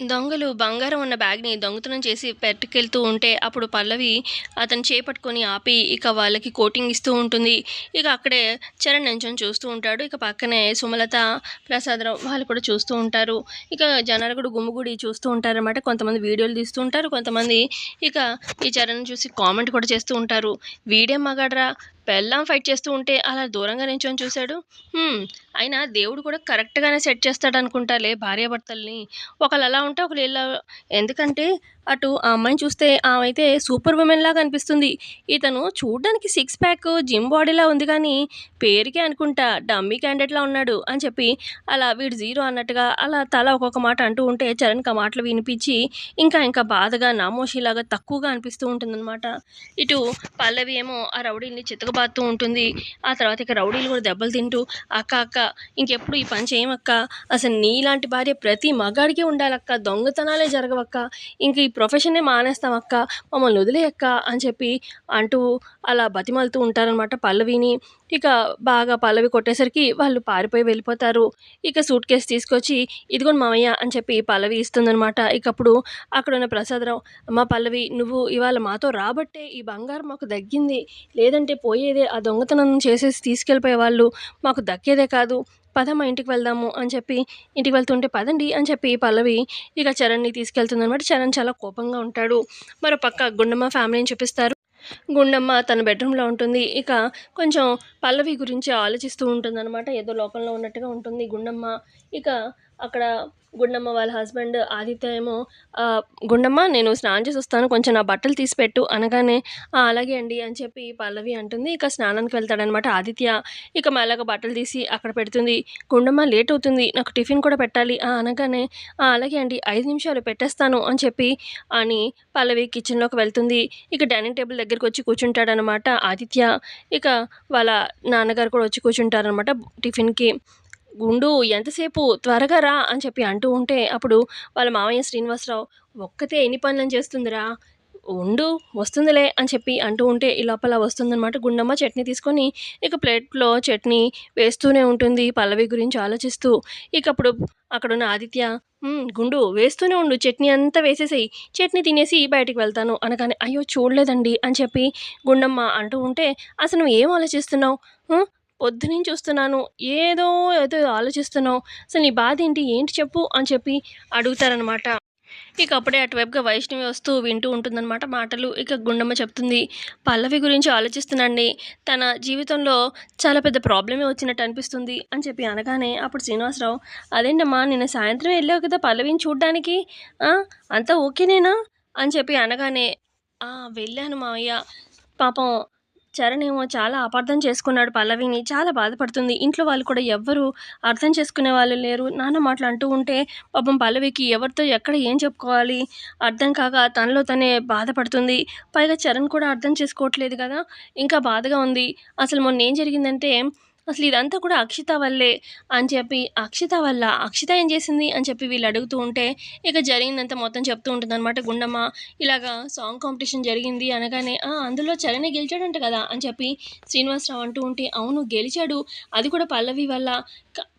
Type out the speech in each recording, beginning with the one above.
దొంగలు బంగారం ఉన్న బ్యాగ్‌ని దొంగతనం చేసి పట్టుకెళ్తూ ఉంటే, అప్పుడు పల్లవి అతన్ని చేపట్టుకొని ఆపి, ఇక వాళ్ళకి కోటింగ్ ఇస్తూ ఉంటుంది. ఇక అక్కడే చరణ్ నించొని చూస్తూ ఉంటాడు. ఇక పక్కనే సుమలత, ప్రసాదరావు వాళ్ళు కూడా చూస్తూ ఉంటారు. ఇక జనాలు కూడా గుమిగూడి చూస్తూ ఉంటారనమాట. కొంతమంది వీడియోలు తీస్తూ ఉంటారు. కొంతమంది ఇక ఈ చరణ్‌ని చూసి కామెంట్ కూడా చేస్తూ ఉంటారు. "వీడేం మగాడురా! పెళ్ళాం ఫైట్ చేస్తూ ఉంటే అలా దూరంగా నించొని చూసాడు. అయినా దేవుడు కూడా కరెక్ట్‌గానే సెట్ చేస్తాడనుకుంటాలే భార్యాభర్తల్ని. ఒకళ్ళు అలా ఉంటే ఒకళ్ళు ఇలా. ఎందుకంటే అటు ఆ అమ్మాయిని చూస్తే ఆమె అయితే సూపర్ వుమెన్ లాగా అనిపిస్తుంది. ఇతను చూడ్డానికి సిక్స్ ప్యాక్ జిమ్ బాడీలా ఉంది కానీ పేరుకే అనుకుంటా డమ్మీ క్యాండిడేట్‌లా ఉన్నాడు" అని చెప్పి అలా వీడు జీరో అన్నట్టుగా అలా తల ఒక్కొక్క మాట అంటూ ఉంటే చరణ్‌కి ఆ మాటలు వినిపించి ఇంకా బాధగా నామోషీలాగా తక్కువగా అనిపిస్తూ ఉంటుందనమాట. ఇటు పల్లవి ఏమో ఆ రౌడీల్ని చితకబాదుతూ ఉంటుంది. ఆ తర్వాత ఇక రౌడీలు కూడా దెబ్బలు తింటూ "అక్క అక్క ఇంకెప్పుడు ఈ పని చేయమక్క. అసలు నీలాంటి భార్య ప్రతి మగాడికి ఉండాలక్క. దొంగతనాలే జరగవక్క. ఇంక ఈ ప్రొఫెషనే మానేస్తామక్క. మమ్మల్ని వదిలేయక్క" అని చెప్పి అంటూ అలా బతిమాలుతూ ఉంటారనమాట పల్లవిని. ఇక బాగా పల్లవి కొట్టేసరికి వాళ్ళు పారిపోయి వెళ్ళిపోతారు. ఇక సూట్ కేస్ తీసుకొచ్చి "ఇదిగోండి మామయ్య" అని చెప్పి పల్లవి ఇస్తుందనమాట. ఇక అప్పుడు అక్కడున్న ప్రసాదరావు "అమ్మా పల్లవి, నువ్వు ఇవాళ మాతో రాబట్టే ఈ బంగారం మాకు దక్కింది. లేదంటే పోయేదే. ఆ దొంగతనం చేసేసి తీసుకెళ్ళిపోయేవాళ్ళు. మాకు దక్కేదే కాదు. పదమ్మా ఇంటికి వెళ్దాము" అని చెప్పి ఇంటికి వెళ్తుంటే "పదండి" అని చెప్పి పల్లవి ఇక చరణ్‌ని తీసుకెళ్తుందనమాట. చరణ్ చాలా కోపంగా ఉంటాడు. మరో పక్క గుండమ్మ ఫ్యామిలీని చూపిస్తారు. గుండమ్మ తన బెడ్‌రూమ్‌లో ఉంటుంది. ఇక కొంచెం పల్లవి గురించి ఆలోచిస్తూ ఉంటుందనమాట. ఏదో లోకంలో ఉన్నట్టుగా ఉంటుంది గుండమ్మ. ఇక అక్కడ గుండమ్మ వాళ్ళ హస్బెండ్ ఆదిత్య ఏమో ఆహ్, "గుండమ్మ నేను స్నానం చేసొస్తాను. కొంచెం నా బట్టలు తీసి పెట్టు" అనగానే అలాగే అండి" అని చెప్పి పల్లవి అంటుంది. ఇక స్నానానికి వెళ్తాడనమాట ఆదిత్య. ఇక మెల్లగా బట్టలు తీసి అక్కడ పెడుతుంది. "గుండమ్మ లేట్ అవుతుంది. నాకు టిఫిన్ కూడా పెట్టాలి" అనగానే అలాగే అండి 5 నిమిషాలు పెట్టేస్తాను" అని చెప్పి అని పల్లవి కిచెన్‌లోకి వెళ్తుంది. ఇక డైనింగ్ టేబుల్ దగ్గరకొచ్చి కూర్చుంటాడనమాట ఆదిత్య. ఇక వాళ్ళ నాన్నగారు కూడా వచ్చి కూర్చుంటారనమాట టిఫిన్‌కి. "గుండు ఎంతసేపు త్వరగా రా" అని చెప్పి అంటూ ఉంటే, అప్పుడు వాళ్ళ మామయ్య శ్రీనివాసరావు "ఒక్కతే ఎన్ని పనులని చేస్తుందిరా! ఉండు వస్తుందిలే" అని చెప్పి అంటూ ఉంటే, ఈ లోపల వస్తుందనమాట గుండమ్మ చట్నీ తీసుకొని, ఇక ప్లేట్‌లో చట్నీ వేస్తూనే ఉంటుంది పల్లవి గురించి ఆలోచిస్తూ. ఇక అప్పుడు అక్కడున్న ఆదిత్య గుండు వేస్తూనే ఉండు, చట్నీ అంతా వేసేసేయి. చట్నీ తినేసి బయటికి వెళ్తాను" అనగానే "అయ్యో! చూడలేదండి" అని చెప్పి గుండమ్మ అంటూ ఉంటే, "అసలు నువ్వు ఏం ఆలోచిస్తున్నావు? హ్మ్. పొద్దునుంచి చూస్తున్నాను. ఏదో ఏదో ఆలోచిస్తున్నావు. అసలు నీ బాధేంటి? ఏంటి చెప్పు" అని చెప్పి అడుగుతారనమాట. ఇక అప్పుడే అటువైపుగా వైష్ణవి వస్తూ వింటూ ఉంటుందన్నమాట మాటలు. ఇక గుండమ్మ చెప్తుంది, "పల్లవి గురించి ఆలోచిస్తున్నానండి. తన జీవితంలో చాలా పెద్ద ప్రాబ్లమే వచ్చినట్టు అనిపిస్తుంది" అని చెప్పి అనగానే, అప్పుడు శ్రీనివాసరావు, "అదేంటమ్మా నిన్న సాయంత్రం ఎళ్ళావు కదా పల్లవిని చూడ్డానికి. ఆ! అంతా ఓకేనేనా?" అని చెప్పి అనగానే, "ఆ! వెళ్ళాను మావయ్య. పాపం చరణ్ ఏమో చాలా అపార్థం చేసుకున్నాడు పల్లవిని. చాలా బాధపడుతుంది. ఇంట్లో వాళ్ళు కూడా ఎవ్వరు అర్థం చేసుకునే వాళ్ళు లేరు. నాన్న మాటలు అంటూ ఉంటే పాపం పల్లవికి ఎవరితో ఎక్కడ ఏం చెప్పుకోవాలి అర్థం కాక తనలో తనే బాధపడుతుంది. పైగా చరణ్ కూడా అర్థం చేసుకోవట్లేదు కదా! ఇంకా బాధగా ఉంది. అసలు మొన్నేం జరిగిందంటే, అసలు ఇదంతా కూడా అక్షిత వల్లే" అని చెప్పి, "అక్షిత వల్లా? అక్షిత ఏం చేసింది?" అని చెప్పి వీళ్ళు అడుగుతూ ఉంటే, ఇక జరిగిందంతా మొత్తం చెప్తూ ఉంటుందనమాట గుండమ్మ. ఇలాగా సాంగ్ కాంపిటీషన్ జరిగింది అనగానే, అందులో చరణే గెలిచాడంట కదా" అని చెప్పి శ్రీనివాసరావు అంటూ ఉంటే, "అవును గెలిచాడు. అది కూడా పల్లవి వల్ల.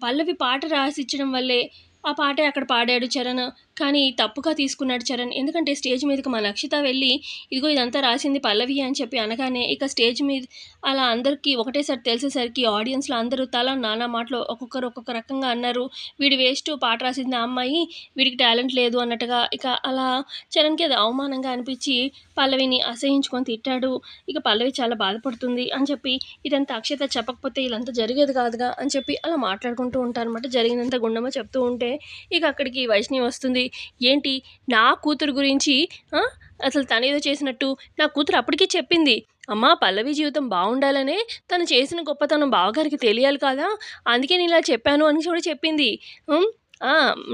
పల్లవి పాట రాసిచ్చడం వల్లే. ఆ పాటే అక్కడ పాడాడు చరణ్. కానీ తప్పుగా తీసుకున్నాడు చరణ్. ఎందుకంటే స్టేజ్ మీదకి మన అక్షిత వెళ్ళి, ఇదిగో ఇదంతా రాసింది పల్లవి అని చెప్పి అనగానే, ఇక స్టేజ్ మీద అలా అందరికీ ఒకటేసారి తెలిసేసరికి ఆడియన్స్‌లో అందరూ తలా నానా మాటలు ఒక్కొక్కరు ఒక్కొక్క రకంగా అన్నారు. వీడు వేస్టు పాట రాసింది ఆ అమ్మాయి. వీడికి టాలెంట్ లేదు అన్నట్టుగా. ఇక అలా చరణ్‌కి అది అవమానంగా అనిపిచ్చి పల్లవిని అసహ్యించుకొని తిట్టాడు. ఇక పల్లవి చాలా బాధపడుతుంది అని చెప్పి, "ఇదంతా అక్షత చెప్పకపోతే ఇదంతా జరిగేది కాదుగా" అని చెప్పి అలా మాట్లాడుకుంటూ ఉంటారనమాట. జరిగిందంతా గుండమ్మ చెప్తూ ఉంటే, ఇక అక్కడికి వైష్ణవి వస్తుంది. "ఏంటి నా కూతురు గురించి ఆ! అసలు తనేదో చేసినట్టు నా కూతురు అప్పటికే చెప్పింది. అమ్మా పల్లవి జీవితం బావుండాలనే తను చేసిన గొప్పతనం బావగారికి తెలియాలి కదా! అందుకే నేనిలా చెప్పాను" అని కూడా చెప్పింది. హ్మ్. ఆ!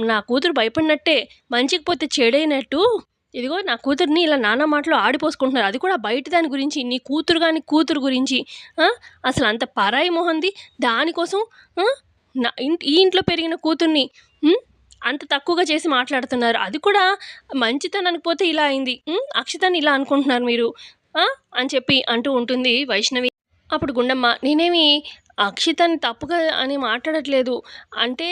నా కూతురు భయపడినట్టే మంచికి పోతే చెడైనట్టు ఇదిగో నా కూతురిని ఇలా నానా మాటలు ఆడిపోసుకుంటున్నారు. అది కూడా బయట దాని గురించి. నీ కూతురు గాని కూతురు గురించి. ఆ! అసలంత పరాయి మొహంది దానికోసం ఆ! ఈ ఇంట్లో పెరిగిన కూతుర్ని హ్మ్. అంత తక్కువగా చేసి మాట్లాడుతున్నారు. అది కూడా మంచితనానికి పోతే ఇలా అయింది. అక్షితని ఇలా అనుకుంటున్నారు మీరు. ఆ! అని చెప్పి అంటూ ఉంటుంది వైష్ణవి. అప్పుడు గుండమ్మ, "నేనేమి అక్షితని తప్పుగా అని మాట్లాడట్లేదు. అంటే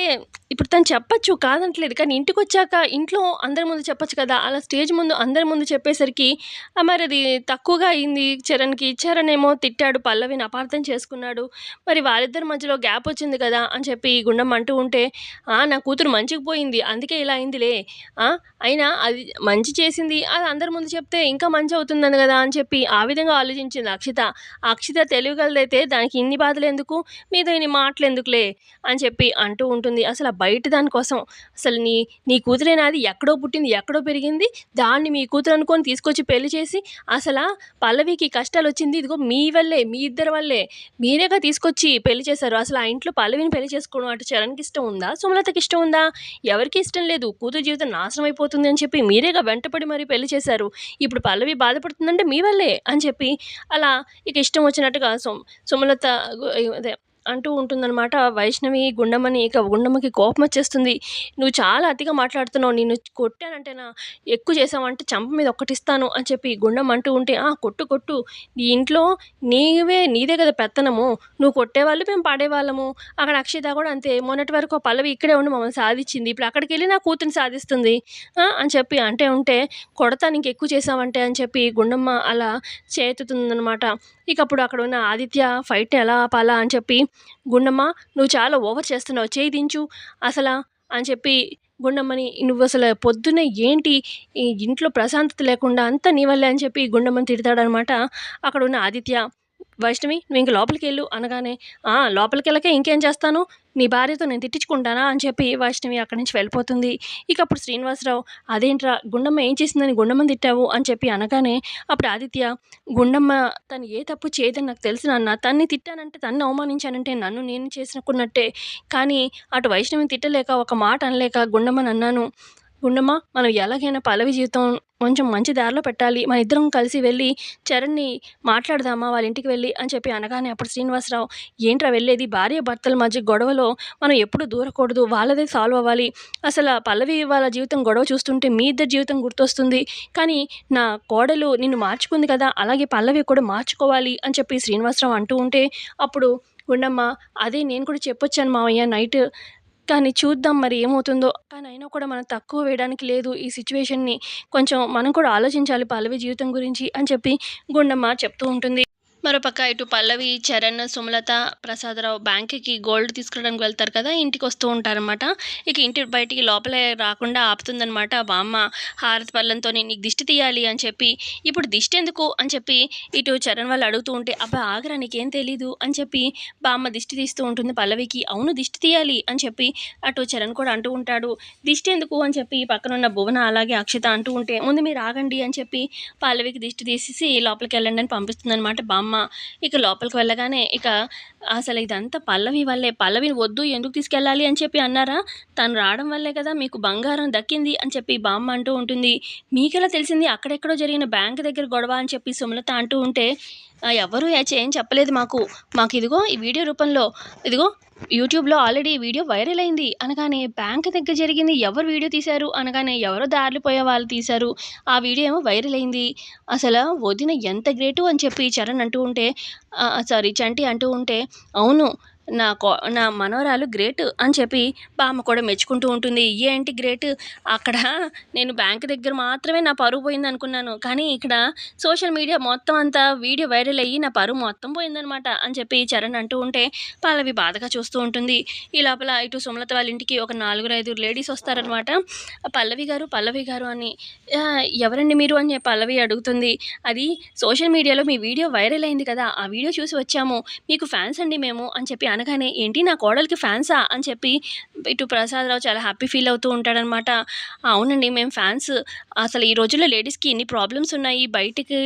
ఇప్పుడు తను చెప్పచ్చు కాదనట్లేదు. కానీ ఇంటికొచ్చాక ఇంట్లో అందరి ముందు చెప్పొచ్చు కదా! అలా స్టేజ్ ముందు అందరి ముందు చెప్పేసరికి మరది తక్కువగా అయింది చరణ్‌కి. చరణ్ ఏమో తిట్టాడు. పల్లవిని అపార్థం చేసుకున్నాడు. మరి వాళ్ళిద్దరి మధ్యలో గ్యాప్ వచ్చింది కదా! అని చెప్పి గుండమ్మ అంటూ ఉంటే, నా కూతురు మంచికి పోయింది. అందుకే ఇలా అయిందిలే. ఆ! అయినా అది మంచి చేసింది. అది అందరి ముందు చెప్తే ఇంకా మంచవుతుందని గదా! అని చెప్పి ఆ విధంగా ఆలోచించింది అక్షిత. ఆ అక్షిత తెలివిగలదైతే దానికి ఇన్ని బాధలెందుకు? మీతో ఇన్ని మాటలెందుకులే అని చెప్పి అంటూ ఉంటుంది. అసల బయట దాని కోసం అసలు నీ నీ కూతురే నాది ఎక్కడో పుట్టింది, ఎక్కడో పెరిగింది. దాన్ని మీ కూతురు అనుకోని తీసుకొచ్చి పెళ్లి చేసి పల్లవికి కష్టాలొచ్చింది ఇదిగో మీ వల్లే, మీ ఇద్దరి వల్లే. మీరేగా తీసుకొచ్చి పెళ్లి చేశారు. అసలు ఆ ఇంట్లో పల్లవిని పెళ్లి చేసుకోవడం అటు చరణ్‌కి ఇష్టం ఉందా? సుమలతకి ఇష్టం ఉందా? ఎవరికీ ఇష్టం లేదు. కూతురు జీవితం నాశనం అయిపోతుంది అని చెప్పి మీరేగా వెంటపడి మరీ పెళ్లి చేశారు. ఇప్పుడు పల్లవి బాధపడుతుందంటే మీ వల్లే అని చెప్పి అలా ఇక ఇష్టం వచ్చినట్టుగా సుమలత అదే అంటూ ఉంటుందనమాట. వైష్ణవి గుండమ్మని. ఇక గుండమ్మకి కోపమొచ్చేస్తుంది. "నువ్వు చాలా అతిగా మాట్లాడుతున్నావు. నిన్ను కొట్టానంటేనా ఎక్కువ చేశావంటే చంప మీద ఒక్కటిస్తాను" అని చెప్పి గుండమ్మ అంటూ ఉంటే, కొట్టు కొట్టు. నీ ఇంట్లో నీదే కదా పెత్తనము. నువ్వు కొట్టేవాళ్ళు, మేము పడేవాళ్ళము. అక్కడ అక్షిత కూడా అంతే. మొన్నటి వరకు ఆ పల్లవి ఇక్కడే ఉండి మమ్మల్ని సాధిచ్చింది. ఇప్పుడు అక్కడికెళ్ళి నా కూతురిని సాధిస్తుంది. అని చెప్పి అంటే ఉంటే, కొడతాను ఇంకెక్కువ చేశావంటే అని చెప్పి గుండమ్మ అలా చేతుతుందనమాట. ఇక అప్పుడు అక్కడున్న ఆదిత్య ఫైట్‌ని ఎలా ఆపాలా అని చెప్పి, "గుండమ్మ నువ్వు చాలా ఓవర్ చేస్తున్నావు. చెయ్యి దించు అసలా" అని చెప్పి గుండమ్మని, "నువ్వసల పొద్దున్నే ఏంటి ఈ ఇంట్లో ప్రశాంతత లేకుండా అంతా నీ వల్లే" అని చెప్పి గుండమ్మని తిడతాడనమాట. అక్కడున్న ఆదిత్య, "వైష్ణవి నువ్వింక లోపలికెళ్ళు" అనగానే, లోపలికెళ్ళకే ఇంకేం చేస్తాను? నీ భార్యతో నేను తిట్టించుకుంటానా" అని చెప్పి వైష్ణవి అక్కడి నుంచి వెళ్ళిపోతుంది. ఇక అప్పుడు శ్రీనివాసరావు, "అదేంట్రా గుండమ్మ ఏం చేసిందని గుండమ్మని తిట్టావు" అని చెప్పి అనగానే, అప్పుడు ఆదిత్య, "గుండమ్మ తను ఏ తప్పు చేయదని నాకు తెలుసు నాన్న. తన్ని తిట్టానంటే, తన్ని అవమానించానంటే నన్ను నేను చేసుకున్నట్టే. కానీ అటు వైష్ణవిని తిట్టలేక, ఒక మాట అనలేక గుండమ్మని అన్నాను. గుండమ్మ మనం ఎలాగైనా పల్లవి జీవితం కొంచెం మంచి దారిలో పెట్టాలి. మన ఇద్దరం కలిసి వెళ్ళి చరణ్‌ని మాట్లాడదామా వాళ్ళ ఇంటికి వెళ్ళి" అని చెప్పి అనగానే అప్పుడు శ్రీనివాసరావు, "ఏంట్రా వెళ్ళేది? భార్యాభర్తల మధ్య గొడవలో మనం ఎప్పుడు దూరకూడదు. వాళ్ళదే సాల్వ్ అవ్వాలి. పల్లవి వాళ్ళ జీవితం గొడవ చూస్తుంటే మీ ఇద్దరి జీవితం గుర్తొస్తుంది. కానీ నా కోడలు నిన్ను మార్చుకుంది కదా! అలాగే పల్లవి కూడా మార్చుకోవాలి" అని చెప్పి శ్రీనివాసరావు అంటూ ఉంటే, అప్పుడు గుండమ్మ, "అదే నేను కూడా చెప్పొచ్చాను మావయ్య నైట్. కానీ చూద్దాం మరి ఏమవుతుందో. కానీ అయినా కూడా మనం తక్కువ వేయడానికి లేదు ఈ సిట్యుయేషన్‌ని. కొంచెం మనం కూడా ఆలోచించాలి పల్లవి జీవితం గురించి" అని చెప్పి గుండమ్మ చెప్తూ ఉంటుంది. మరోపక్క ఇటు పల్లవి, చరణ్, సుమలత, ప్రసాదరావు బ్యాంక్‌కి గోల్డ్ తీసుకురావడానికి వెళ్తారు కదా! ఇంటికొస్తూ ఉంటారనమాట. ఇక ఇంటి బయటికి లోపలే రాకుండా ఆపుతుందనమాట బామ్మ హారతి పళ్ళెంతోని. "నీకు దిష్టి తీయాలి" అని చెప్పి, "ఇప్పుడు దిష్టెందుకు" అని చెప్పి ఇటు చరణ్ వాళ్ళు అడుగుతూ ఉంటే, "అబ్బా ఆగరా నీకేం తెలీదు" అని చెప్పి బామ్మ దిష్టి తీస్తూ ఉంటుంది పల్లవికి. "అవును దిష్టి తీయాలి" అని చెప్పి అటు చరణ్ కూడా అంటూ ఉంటాడు. "దిష్టెందుకు" అని చెప్పి పక్కనున్న భువన అలాగే అక్షిత అంటూ ఉంటే, "ముందు మీరు ఆగండి" అని చెప్పి పల్లవికి దిష్టి తీసేసి లోపలికెళ్ళండి అని పంపిస్తుందనమాట బామ్మ. ఇక లోపలికి వెళ్ళగానే ఇక అసలు ఇదంతా పల్లవి వల్లే. పల్లవిని వద్దు ఎందుకు తీసుకెళ్ళాలి అని చెప్పి అన్నారా? తను రావడం వల్లే కదా మీకు బంగారం దక్కింది అని చెప్పి బామ్మ అంటూ ఉంటుంది. మీకెలా తెలిసింది అక్కడెక్కడో జరిగిన బ్యాంక్ దగ్గర గొడవ అని చెప్పి సుమలత అంటూ ఉంటే, ఎవరు ఏం చెప్పలేదు మాకు. మాకిదిగో ఈ వీడియో రూపంలో ఇదిగో యూట్యూబ్‌లో ఆల్రెడీ ఈ వీడియో వైరల్ అయింది అనగానే, బ్యాంక్ దగ్గర జరిగింది ఎవరు వీడియో తీశారు అనగానే, ఎవరో దారిలో పోయే వాళ్ళు తీశారు. ఆ వీడియో ఏమో వైరల్ అయింది. అసల వదిన ఎంత గ్రేటు అని చెప్పి చరణ్ అంటూ ఉంటే, చంటి అంటూ ఉంటే, అవును నా మనవరాలు గ్రేట్ అని చెప్పి బామ్మ కూడా మెచ్చుకుంటూ ఉంటుంది. ఏంటి గ్రేట్? అక్కడ నేను బ్యాంక్ దగ్గర మాత్రమే నా పరువు పోయిందనుకున్నాను. కానీ ఇక్కడ సోషల్ మీడియా మొత్తం అంతా వీడియో వైరల్ అయ్యి నా పరువు మొత్తం పోయిందనమాట అని చెప్పి చరణ్ అంటూ ఉంటే, పల్లవి బాధగా చూస్తూ ఉంటుంది. ఈ లోపల ఇటు సుమలత వాళ్ళ ఇంటికి ఒక 4, 5 లేడీస్ వస్తారనమాట. పల్లవి గారు అని. ఎవరండి మీరు అని పల్లవి అడుగుతుంది. అది సోషల్ మీడియాలో మీ వీడియో వైరల్ అయింది కదా! ఆ వీడియో చూసి వచ్చాము. మీకు ఫ్యాన్స్ అండి మేము అని చెప్పి అనగానే, ఏంటి నా కోడలికి ఫ్యాన్సా అని చెప్పి ఇటు ప్రసాదరావు చాలా హ్యాపీ ఫీల్ అవుతూ ఉంటాడనమాట. అవునండి మేము ఫ్యాన్స్. అసలు ఈ రోజుల్లో లేడీస్‌కి ఇన్ని ప్రాబ్లమ్స్ ఉన్నాయి. బయటికి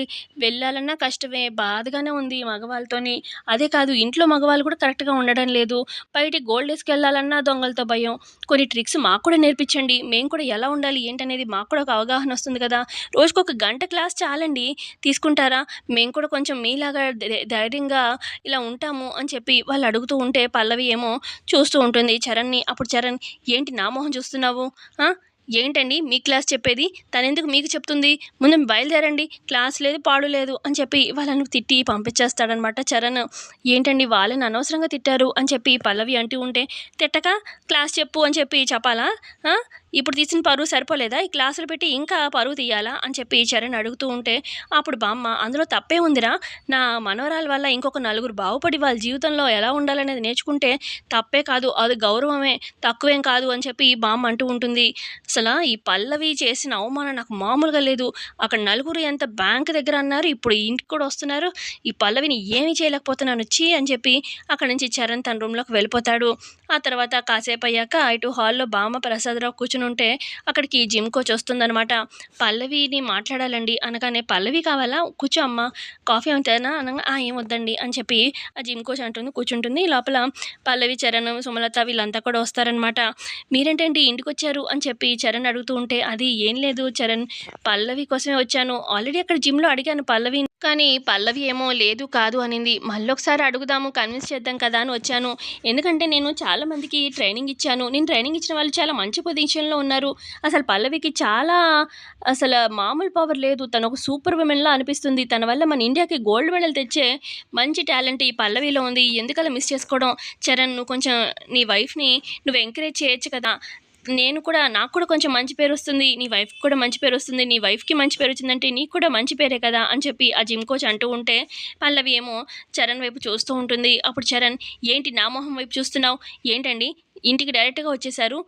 వెళ్ళాలన్నా కష్టమే. బాధగానే ఉంది మగవాళ్ళతోని. అదే కాదు ఇంట్లో మగవాళ్ళు కూడా కరెక్ట్‌గా ఉండడం లేదు. బయటికి గోల్డ్ ఏసుకెళ్ళాలన్నా దొంగలతో భయం. కొన్ని ట్రిక్స్ మాకు కూడా నేర్పించండి. మేము కూడా ఎలా ఉండాలి ఏంటనేది మాకు కూడా ఒక అవగాహన వస్తుంది కదా! రోజుకొక గంట క్లాస్ చాలండి. తీసుకుంటారా? మేము కూడా కొంచెం మీలాగా ధైర్యంగా ఇలా ఉంటాము అని చెప్పి వాళ్ళు అడుగుతూ ఉంటే, పల్లవి ఏమో చూస్తూ ఉంటుంది చరణ్‌ని. అప్పుడు చరణ్, ఏంటి నా మొహం చూస్తున్నావు? ఆ! ఏంటండి మీ క్లాస్ చెప్పేది? తనెందుకు మీకు చెప్తుంది? ముందు బయలుదేరండి. క్లాస్ లేదు, పాడు లేదు అని చెప్పి వాళ్ళని తిట్టి పంపించేస్తాడనమాట చరణ్. ఏంటండి వాళ్ళని అనవసరంగా తిట్టారు అని చెప్పి పల్లవి అంటూ ఉంటే, తిట్టక క్లాస్ చెప్పు అని చెప్పి చెప్పాలా? ఆ! ఇప్పుడు తీసిన పరువు సరిపోలేదా? ఈ క్లాసులు పెట్టి ఇంకా పరువు తీయాలా? అని చెప్పి చరణ్ అడుగుతూ ఉంటే, అప్పుడు బామ్మ అందులో తప్పే ఉందిరా! నా మనవరాల వల్ల ఇంకొక నలుగురు బాగుపడి వాళ్ళ జీవితంలో ఎలా ఉండాలనేది నేర్చుకుంటే తప్పే కాదు. అది గౌరవమే, తక్కువేం కాదు అని చెప్పి బామ్మ అంటూ ఉంటుంది. అసలా ఈ పల్లవి చేసిన అవమానం నాకు మామూలుగా లేదు. అక్కడ నలుగురు ఎంత బ్యాంక్ దగ్గర అన్నారు. ఇప్పుడు ఇంటికి కూడా వస్తున్నారు. ఈ పల్లవిని ఏమీ చేయలేకపోతున్నాను. ఛీ! అని చెప్పి అక్కడి నుంచి చరణ్ తన రూమ్‌లోకి వెళ్ళిపోతాడు. ఆ తర్వాత కాసేపయ్యాక ఇటు హాల్‌లో బామ్మ, ప్రసాదరావు కూర్చునుంటే అక్కడికి జిమ్ కోచ్ వస్తుందనమాట. పల్లవిని మాట్లాడాలండి అనగానే, "పల్లవి కావాలా? కూర్చో అమ్మ. కాఫీ ఏమైనా అనంగా" "ఆ! ఏం వద్దండి" అని చెప్పి ఆ జిమ్ కోచ్ అంటుంది కూర్చుంటుంది. లోపల పల్లవి, చరణ్, సుమలత వీళ్ళంతా కూడా వస్తారనమాట. "మీరేంటండి ఇంటికొచ్చారు?" అని చెప్పి చరణ్ అడుగుతూ ఉంటే, "అది ఏం లేదు చరణ్, పల్లవి కోసమే వచ్చాను. ఆల్రెడీ అక్కడ జిమ్‌లో అడిగాను పల్లవిని. కానీ పల్లవి ఏమో లేదు, కాదు అనింది. మళ్ళొకసారి అడుగుదాము, కన్విన్స్ చేద్దాం కదా అని వచ్చాను. ఎందుకంటే నేను చాలా మందికి ట్రైనింగ్ ఇచ్చాను. నేను ట్రైనింగ్ ఇచ్చిన వాళ్ళు చాలా మంచి పొజిషన్‌లో ఉన్నారు. అసలు పల్లవికి చాలా మామూలు పవర్ లేదు. తను ఒక సూపర్ విమెన్‌లా అనిపిస్తుంది. తన వల్ల మన ఇండియాకి గోల్డ్ మెడల్ తెచ్చే మంచి టాలెంట్ ఈ పల్లవిలో ఉంది. ఎందుకలా మిస్ చేసుకోవడం? చరణ్, నువ్వు కొంచెం నీ వైఫ్‌ని నువ్వు ఎంకరేజ్ చేయొచ్చు కదా! నాకు కూడా కొంచెం మంచి పేరొస్తుంది. నీ వైఫ్‌కి కూడా మంచి పేరొస్తుంది. నీ వైఫ్‌కి మంచి పేరొచ్చిందంటే నీకు కూడా మంచి పేరే కదా!" అని చెప్పి ఆ జిమ్ కోచ్ అంటూ ఉంటే, పల్లవి ఏమో చరణ్ వైపు చూస్తూ ఉంటుంది. అప్పుడు చరణ్, "ఏంటి నా మొహం వైపు చూస్తున్నావు? ఏంటండి ఇంటికి డైరెక్ట్‌గా వచ్చేసారు?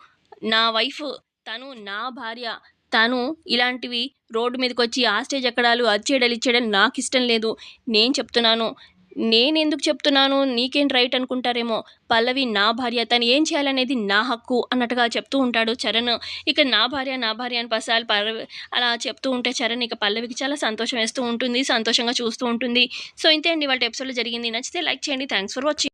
నా వైఫ్, తను నా భార్య. తను ఇలాంటివి రోడ్డు మీదకొచ్చి ఆ స్టేజ్ ఎక్కడాలు, అది చేయడాలు, ఇది చేయడాలు నాకిష్టం లేదు. నేను చెప్తున్నాను. నేనెందుకు చెప్తున్నాను, నీకేంటి రైట్ అనుకుంటారేమో. పల్లవి నా భార్య. తను ఏం చేయాలనేది నా హక్కు" అన్నట్టుగా చెప్తూ ఉంటాడు చరణ్. ఇక నా భార్య, నా భార్య అని అలా చెప్తూ ఉంటే చరణ్ ఇక పల్లవికి చాలా సంతోషం వేస్తూ ఉంటుంది. సంతోషంగా చూస్తూ ఉంటుంది. సో, ఇంతే అండి ఇవాల్టి ఎపిసోడ్‌లో జరిగింది. నచ్చితే లైక్ చేయండి. Thanks for watching.